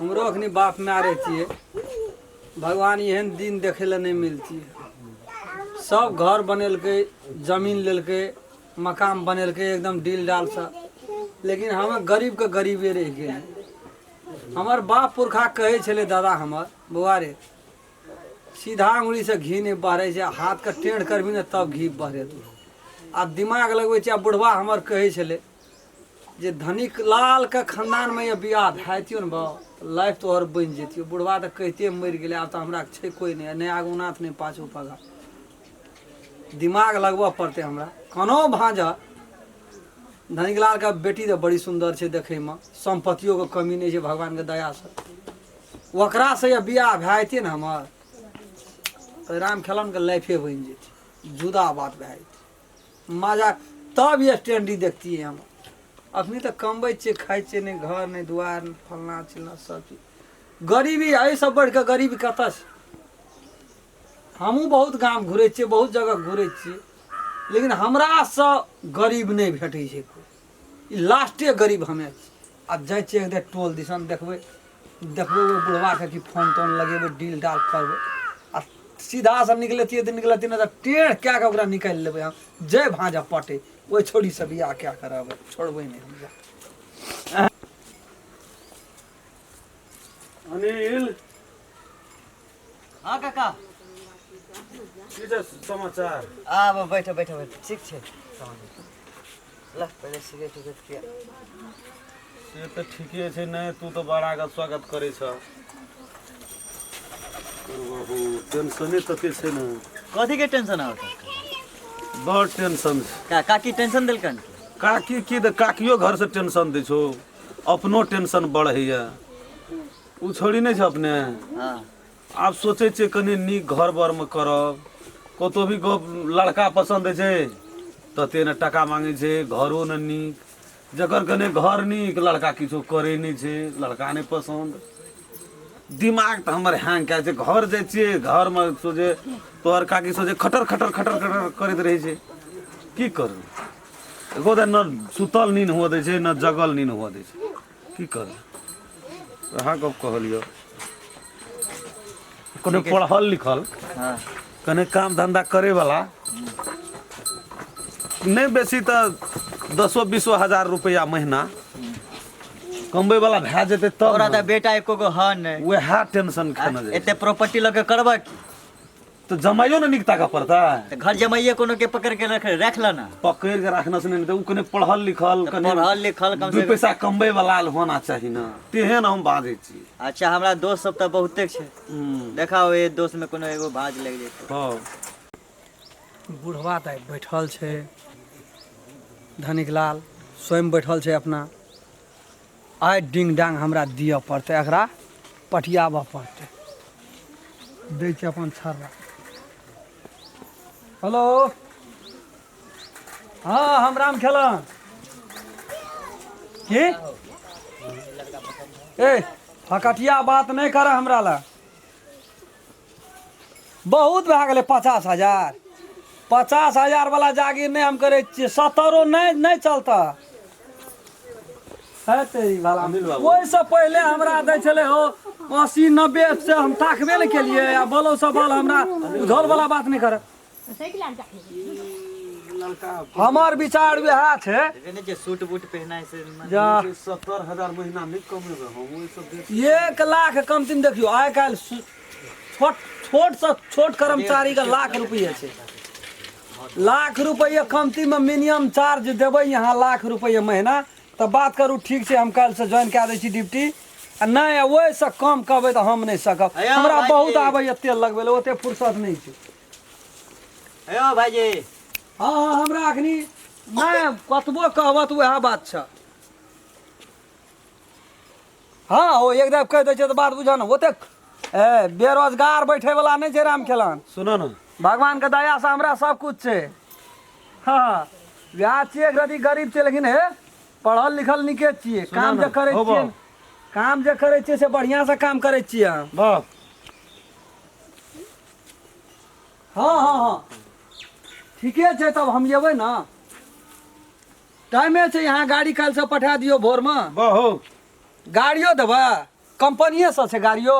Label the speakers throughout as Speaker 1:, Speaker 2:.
Speaker 1: हमरो अखनी बाप में आ रही भगवान एहन दिन देखे ला नहीं मिलती सब घर बनेलके जमीन लेलके मकान बनेलके एकदम डील डाल सा लेकिन हम गरीब के गरीबे रह गए। हमार बाप पुरखा कहे छले दादा हमर बउआ रे सीधा अंगुली से घी नहीं बहरे छे हाथ के टेढ़ करबी ना तब घी बहरे तू आ दिमाग लगवे छे। बुढ़वा हमर कहे छले जे धनिक लाल के खानदान में ये बियाह भाइतियो न बा लाइफ तो और बन जेतियो। बुढ़वा तो कहते मर गेले अब तो हमरा छे कोई नहीं आगुनाथ नहीं पाछू पगा दिमाग लगवा पड़ते हमरा कनो भांजा। धनिक लाल का बेटी तो बड़ी सुंदर छे देखे में संपत्तियों के कमी नहीं है भगवान के दया से ओकरा से ये बियाह भाइते न हमर तो राम खेलन के लाइफे बन जेती जुदा बात भाई मजा तब ये स्टैंडी देखती है हम अखनी तो कमबै छे खाई छे नहीं घर नहीं दुआर नहीं फलना चिलना सब चीज गरीबी है सब बढ़ के गरीबी कत से हमू बहुत गांव घूरे छे बहुत जगह घूरे छे लेकिन हमरा से गरीब नहीं भेटे छे कोई लास्टे गरीब हमें आ जाए छे एक टोल दिसन देखबे देखबे वो बुढ़वा के कि फोन तोन लगेबे डील डाल करबे आ सीधा से निकलती ना तो टेढ़ क्या के ओकरा निकाल लेबे हम जय भांजा पटे वो छोड़ी सब बियाह क्या कराबे छोड़बे नहीं हम
Speaker 2: अनिल
Speaker 3: हाँ काका
Speaker 2: की जे समाचार
Speaker 3: आ बैठो बैठो बैठो ठीक छे ल पहले सिगरेट उगरेट किया
Speaker 2: से तो ठीके छे नहीं तू तो बड़ा का स्वागत करे छ टेंशने तके छे न
Speaker 3: कथी के टेंशन आवत
Speaker 2: बड़ टेंशन
Speaker 3: का काकी टेंशन देलकन
Speaker 2: काकी की दे काकियो घर से टेंशन दे छो अपनो टेंशन बढ़ैया उ छोड़ी नहीं छ अपने
Speaker 3: हां
Speaker 2: आप सोचे छे कनी नीक घर बर में करब कतो भी लड़का पसंद छे तो तेने टका मांगे छे घरो न नीक जकर कने घर नीक लड़का किछो करे नहीं छे लड़का नहीं पसंद दिमाग तो हमर हैंग क्या छे घर जाय छिए घर में सोचे तोहर काकी सोचे खटर खटर खटर खटर करत रहे छे की करू एगो न सुतल नींद हुआ दे छे न जगल नींद हुआ दे छे की करू हाँ कब कहलियो कोनो पढ़ल लिखल
Speaker 3: हां
Speaker 2: कने काम धंधा करे वाला नहीं बेसी तो 10-20 हजार रुपया महीना कमबे वाला भै जेते तब
Speaker 3: तोरा त बेटा एको गो ह नै
Speaker 2: वह टेंशन खाना जाए
Speaker 3: एते प्रॉपर्टी लगे करबा
Speaker 2: तो जमाइयो न निकता का पड़ता
Speaker 3: त घर जमाइए कोनो के पकड़ के रख ल ना
Speaker 2: पकड़ के रखना से नहीं तो उ कने पढ़ल लिखल कने
Speaker 3: पढ़ल लिखल कम
Speaker 2: दू
Speaker 3: से
Speaker 2: पैसा कमबे वाला होना चाहिए ना तेहन हम बाजे छी।
Speaker 3: अच्छा हमरा दोस्त सब त बहुते छे देखाओ ए दोस्त में कोनो एगो भाज लग जेते
Speaker 2: हां
Speaker 1: बुढ़वा त बैठल छे धनिक लाल स्वयं बैठल छे अपना आइ डिंग डांग हमरा दिया पड़ते एकरा पटियाबा पड़ते दै छै अपन छर्रा हेलो हाँ हम राम खेलन की ए हकटिया बात नहीं करे हमरा ला बहुत भए गेलै 50,000 वाला जागीर नहीं हम करे छियै 70 नहीं चलता है तेरी वाला ओहि से पहले हमरा दै छले हो 80-90 से हम ताकबे नहीं केलिए आ बोलो सब बोल हमरा झोल वाला बात नहीं करे हमार विचार वह छे
Speaker 3: ने जे सूट बूट पहनाय से
Speaker 1: जा
Speaker 2: 70,000 महीना नहीं कमेबे हम ओइ सब देख
Speaker 1: 1 लाख कम तीन देखियो आइ काल छोट से छोट कर्मचारी का लाख रुपये छे लाख रुपये कमती में मिनिमम चार्ज देवे यहाँ लाख रुपये महीना तो बात करू ठीक से हम कल से ज्वाइन कऽ दै छी ड्यूटी आ नहीं ओहि से कम कहबै तो हम नहीं सकब हमरा बहुत आबै तेल लगबे ले ओते फुर्सत नहीं छै।
Speaker 3: हेयो भाईजी
Speaker 1: हाँ हाँ हमरा अखनी नहीं कतबो कहब तो वह बात छ हाँ हो एकदम कह दै छै तो बात बुझ न ओते बेरोजगार बैठे वाला नहीं छै राम खेलन
Speaker 2: सुनो ना
Speaker 1: भगवान के दया से हमरा सब कुछ छै। हाँ ब्याह छियै यदि गरीब छै लेकिन हे पढ़ल लिखल निके छियै काम जे करे छियै काम जे करे छियै से बढ़िया से काम करे छियै हम
Speaker 2: वाह
Speaker 1: हाँ हाँ हाँ ठीके छै तब हम जेबै ना टाइमे छै यहाँ गाड़ी काल से पठा दियो भोर में
Speaker 2: बहु
Speaker 1: गाड़ियो देबै कंपनिये से छै गाड़ियो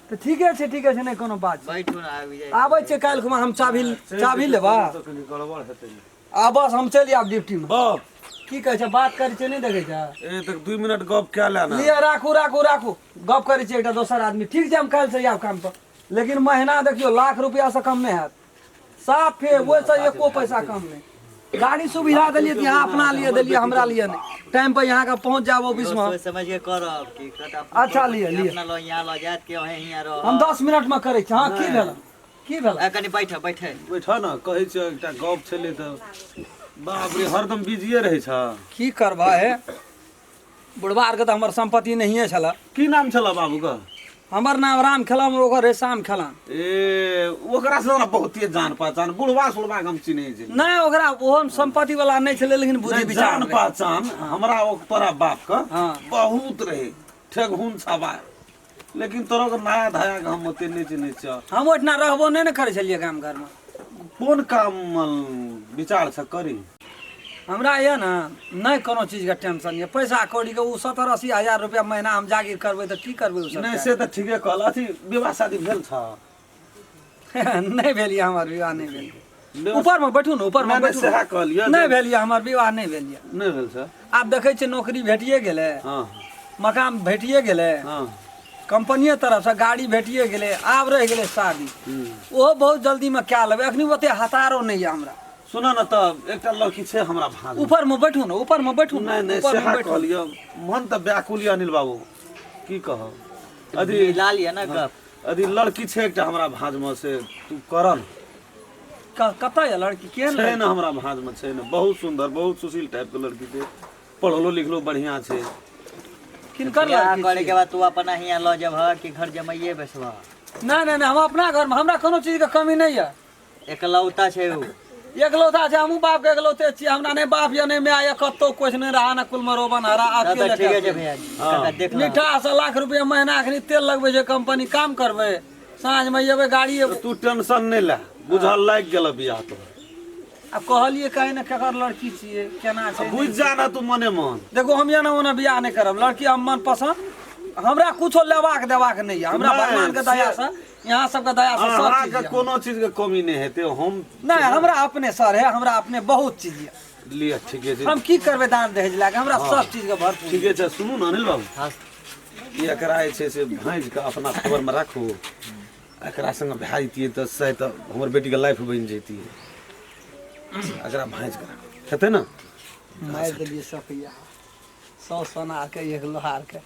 Speaker 1: तो ठीके छै नहीं कोनो बात छै।
Speaker 3: बैठू ना आबि जाए
Speaker 1: आबै छै काल्हि खुमा हम चाभी लेबा
Speaker 2: तो कनी गड़बड़ हेतै।
Speaker 1: आ बस हम चलि आब ड्यूटी में।
Speaker 2: बाप
Speaker 1: की कहै छै बात करै छै नहीं देखै छै
Speaker 2: ए तक 2 मिनट गप क्या लेना।
Speaker 1: लिये राखू गप करै छै एकटा दोसर आदमी। ठीक छै हम काल्हि से आब काम पर, लेकिन महीना देखियो लाख रुपया से कम नहीं हैत। साफ है वो से एको पैसा कम नहीं। गाड़ी सुविधा दिलिए तो यहाँ अपना लिए दिलिए, हमरा लिए नहीं। टाइम पर यहाँ का पहुँच जाओ ऑफिस में।
Speaker 3: सोच समझ के करब कि
Speaker 1: अच्छा लिए
Speaker 3: अपना लो यहाँ लो जात के वहीं यहाँ रहो।
Speaker 1: हम 10 मिनट में करे छी। हाँ की भेल
Speaker 3: कनी बैठे
Speaker 2: बैठ न कहै छै एकटा गप छलै त बाप रे हरदम बिजिए रहै छ।
Speaker 1: की करबा है बुढ़वा आर के तो हमर संपत्ति नहिए छला।
Speaker 2: की नाम छला बाबू का।
Speaker 1: हमर नाम राम खेलाम ओकर है शाम खेलाम।
Speaker 2: ए ओकरा से बहुते जान पहचान बुढ़वा सुढ़वा हम चिन्है छै।
Speaker 1: नहीं ओकरा ओहन संपत्ति वाला नहीं छले, लेकिन बुद्धि विचार
Speaker 2: जान पहचान हमरा ओ तोरा बाप का
Speaker 1: हाँ।
Speaker 2: बहुत रहे ठेगहुन छबा, लेकिन तोरा के नया धाया के हम ओते नहीं चिन्है छ।
Speaker 1: हम ओठना रहबो नहीं न करे छलिए गाम घर में।
Speaker 2: कोन काम विचार छ करी।
Speaker 1: हमरा ये ना नहीं कोनो चीज के टेंशन ये। पैसा कौड़ी के 70-80 हजार रुपया महीना हम जागिर करबे तो की करबे उ सब।
Speaker 2: नहीं से त ठीके कहल। अथी विवाह शादी भेल छ।
Speaker 1: नहीं भेलिए हमर विवाह नहीं भेलिए। ऊपर में बैठू न ऊपर में बैठू।
Speaker 2: सेहा कहलिए
Speaker 1: नहीं भेलिए हमर विवाह नहीं भेलिए।
Speaker 2: नहीं भेल छ।
Speaker 1: आप देखे छे नौकरी भेटिए गेले,
Speaker 2: हां
Speaker 1: मकान भेटिए गेले,
Speaker 2: हां
Speaker 1: कंपनी तरफ से गाड़ी भेटिए गेले, आब रह गेले शादी। ओहो बहुत जल्दी में क्या लेबे, अखनी ओते हतारो नहीं है हमरा।
Speaker 2: सुना न त एकटा लड़की छै हमरा भाग।
Speaker 1: ऊपर में बैठू न ऊपर में बैठू।
Speaker 2: नहीं नहीं
Speaker 1: ऊपर में
Speaker 2: सेहा
Speaker 1: बैठू।
Speaker 2: कहलिए मन त व्याकुल य अनिल बाबू की कह। अभी
Speaker 3: ला लिया ना गप।
Speaker 2: अभी लड़की छै एकटा हमरा भाज में से तू करन
Speaker 1: कत है लड़की केहन
Speaker 2: छै
Speaker 1: लड़की?
Speaker 2: न हमरा भाज में छै न बहुत सुंदर बहुत सुशील टाइप के लड़की छै, पढ़लो लिखलो बढ़िया छै।
Speaker 1: किनकर
Speaker 3: बियाह
Speaker 1: लड़की
Speaker 3: करे
Speaker 1: छियै?
Speaker 3: के बाद तू अपना हियाँ लो जब ह कि घर जमाइए बेसवा।
Speaker 1: नहीं हम अपना घर में हमरा कोनो चीज के कमी नहीं है।
Speaker 3: एकलौता छै उ।
Speaker 1: एकलौता छै हमहू बाप के एकलौते छियै। हमरा नहीं बाप या नहीं माय या कतो कुछ नहीं रहा न कुल मरोबन हरा
Speaker 3: तब
Speaker 1: अकेले
Speaker 3: ठीक है
Speaker 1: के।
Speaker 3: भैया जी काका देख लो।
Speaker 1: मीठा से लाख रुपया महीना अखनी तेल लगबे छै कंपनी काम करबे, साँझ में एबे गाड़ी
Speaker 2: तो तू टेंशन नहीं ले, बुझल लाग गेल बियाह तो।
Speaker 1: अब कहलिए कहीं न केकर लड़की छियै केना छै।
Speaker 2: बुझ जा ना तू मने मन।
Speaker 1: देखो हम ये ना ओना बियाह नहीं करब। लड़की हम मन पसंद, हमरा कुछो लेवाक देवाक नहीं है। हमरा
Speaker 2: नहीं,
Speaker 1: भगवान के दया से यहाँ सबके दया से सब
Speaker 2: अहाँ
Speaker 1: चीज
Speaker 2: के
Speaker 1: है।
Speaker 2: कोनो चीज के कमी नहीं हेते। हम
Speaker 1: नहीं हमरा अपने सर है, हमरा अपने बहुत चीज है।
Speaker 2: लिए ठीके छै
Speaker 1: हम की करबे दान दहेज लाके, हमरा सब चीज के भरपूर।
Speaker 2: ठीके छै। सुनू न अनिल बाबू
Speaker 3: हाँ
Speaker 2: ये एकरा जे छै से भांज के अपना खबर में राखू। एकरा संग भए जतियै तऽ शायद हमर बेटी के लाइफ बनि जैतियै। एकरा भांज के हेतै न।
Speaker 1: मार दिलिए सफैया 100 सोनार के 1 लोहार के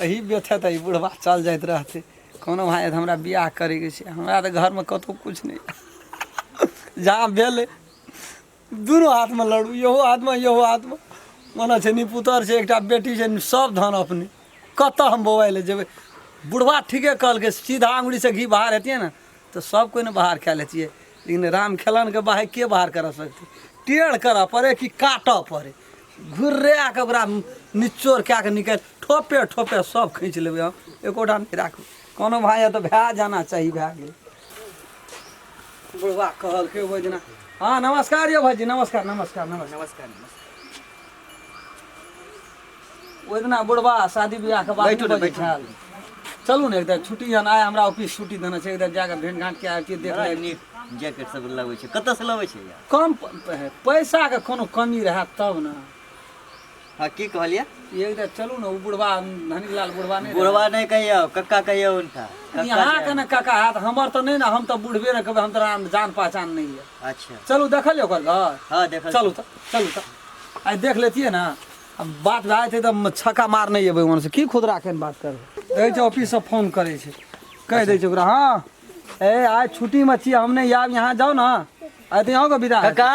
Speaker 1: एही बेथे त ई बुढ़वा चल जाइत रहते। कोनो भाई हमरा बियाह करे के छै, हमरा त घर में कतो कुछ नहीं। जहाँ भेल दोनों हाथ में लड़ू, यहो हाथ में यहो हाथ में। मने छै निपुतर छै एकटा बेटी छै, सब धन अपने। कत हम बौआइ ले जेबै। बुढ़वा ठीके कहलकै सीधा अंगुरी से घी बाहर हेतिए न तो सब कोई ने बाहर खा लेतिए, लेकिन राम खेलन के बाहर के बाहर कर सकते। टेढ़ करऽ पड़े कि काटऽ पड़े, घुर्रा के ओकरा निचोड़ कए के निकाल ठोपे ठोपे सब खींच लेबै हम। एकोटा नहीं राखू। कोनो भाई है तो भए जाना चाहिए, भए गेल। बुढ़वा कहलकै ओहि दिना। हाँ नमस्कार यौ भाईजी, नमस्कार नमस्कार नमस्कार।
Speaker 3: नमस्कार।
Speaker 1: ओहि दिना बुढ़वा शादी ब्याह के बाद
Speaker 3: बैठू ने,
Speaker 1: नहीं बजे छल। चलू ने एकदम छुट्टी जन आए, हमरा ऑफिस छुट्टी देना छै, एकदम जाके भेंट घाट के आके देख
Speaker 3: बड़ा
Speaker 1: ले।
Speaker 3: नीक जैकेट सब लगबै छै, कतऽ से लगबै छै यार?
Speaker 1: कम पैसा के कोनो कमी रहे तब न।
Speaker 3: हाँ की कहलिए?
Speaker 1: एकदम चलू ने, उ बुढ़वा धनीलाल बुढ़वा नहीं
Speaker 3: बुढ़वा नहीं कहियो, कक्का कहियो उनका। कक्का
Speaker 1: यहाँ
Speaker 3: छै।
Speaker 1: के न काका हाथ हमर तो नहीं ना, हम तो बुढ़बे न कहबे, हम तो जान पहचान नहीं है।
Speaker 3: अच्छा
Speaker 1: चलू देखल ओकर घर।
Speaker 3: हाँ देखल।
Speaker 1: चलू तो आई देख लेतिए ना। अब बात भए जेतै तऽ छक्का मार नहीं अबै वहाँ से की खुद राखे बात करबै। कहै छै ऑफिस से फोन करे छै, कह दै छै ओकरा हाँ ए आज छुट्टी में छियै हम नहीं आब, यहाँ जाओ ना आइ तऽ यहाँ के विदा।
Speaker 3: कक्का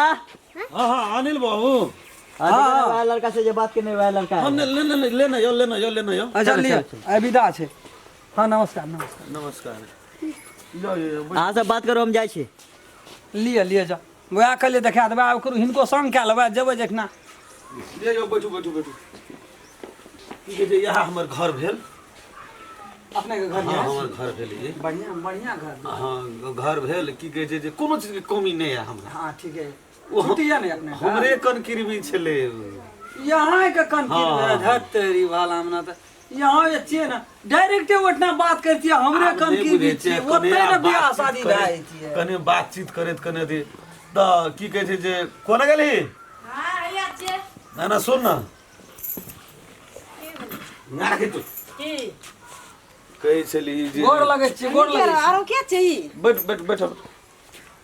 Speaker 2: हाँ हाँ अनिल बाबू
Speaker 3: हाँ वह लड़का से जो बात करने वह लड़का
Speaker 2: हम
Speaker 3: है।
Speaker 2: लेना यो।
Speaker 1: अच्छा लियो आइ विदा छै। हाँ नमस्कार नमस्कार
Speaker 2: नमस्कार। यो
Speaker 3: अहाँ सब बात करो, हम जाइ छी।
Speaker 1: लिए जा वएह कहलिए देखा देबै। आब करू हिनको संग कए लेबै, जेबै जखना।
Speaker 2: ले यो बैठू बैठू बैठू। की कहै छै यहाँ हमर घर भेल।
Speaker 1: अपने के घर
Speaker 2: हाँ
Speaker 1: है
Speaker 2: हमर घर भेल ये।
Speaker 1: बढ़िया बढ़िया घर।
Speaker 2: हाँ घर भेल। की कहै छै जे कोनो चीज के कमी नहीं है हमरा।
Speaker 1: हाँ ठीक है।
Speaker 2: वो
Speaker 1: छुट्टी है नहीं अपने
Speaker 2: हमरे कन किरबी छले।
Speaker 1: यहाँ के कन
Speaker 2: हाँ।
Speaker 1: धत्तरी वाला हमना त यहाँ जे छियै ने डायरेक्टे ओतना बात करै छियै हमरे कन
Speaker 2: नहीं
Speaker 1: की
Speaker 2: बुझे
Speaker 1: भी छियै ओतै ने बियाह शादी भए जाइ छियै
Speaker 2: कने बातचीत करैत कने दे तऽ की कहै छै जे कोना गेली
Speaker 4: हाँ हैया छियै
Speaker 2: ना ना सुन ना ना के तू
Speaker 4: की
Speaker 2: कहै छली जे
Speaker 1: गोर लगै छियै गोर लगै छियै
Speaker 3: आरो क्या चाहिए
Speaker 2: बैठ बैठ बैठ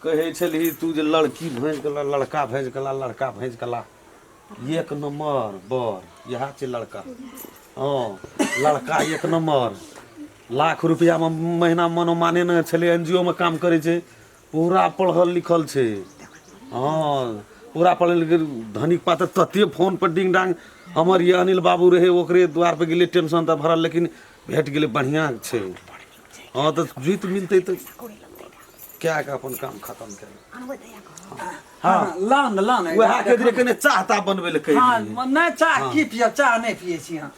Speaker 2: कहै छली तू जे लड़की भेज गेला लड़का भेज गेला लड़का भेज गेला एक नंबर बर इएह छै लड़का हाँ लड़का एक नंबर लाख रुपैआमे महीना मनोमाने ने छलै एनजीओ में काम करै छै पूरा पढ़ल लिखल छै हाँ पूरा पढ़ल लिखल धनिक पात्र तते फोन पर डिंग डांग हमर ये अनिल बाबू रहे ओकरे द्वार पे गेलै टेंशन तऽ भरल लेकिन भेट गेलै बढ़िया छै हाँ तऽ जीत मिलतै तऽ क्या के अपन काम खत्म कर
Speaker 1: हाँ लान लान
Speaker 2: वएह के कने चाहता बनबै लए कहि
Speaker 1: हाँ नहीं चाह की पिय चाह नहीं पिए छी हाँ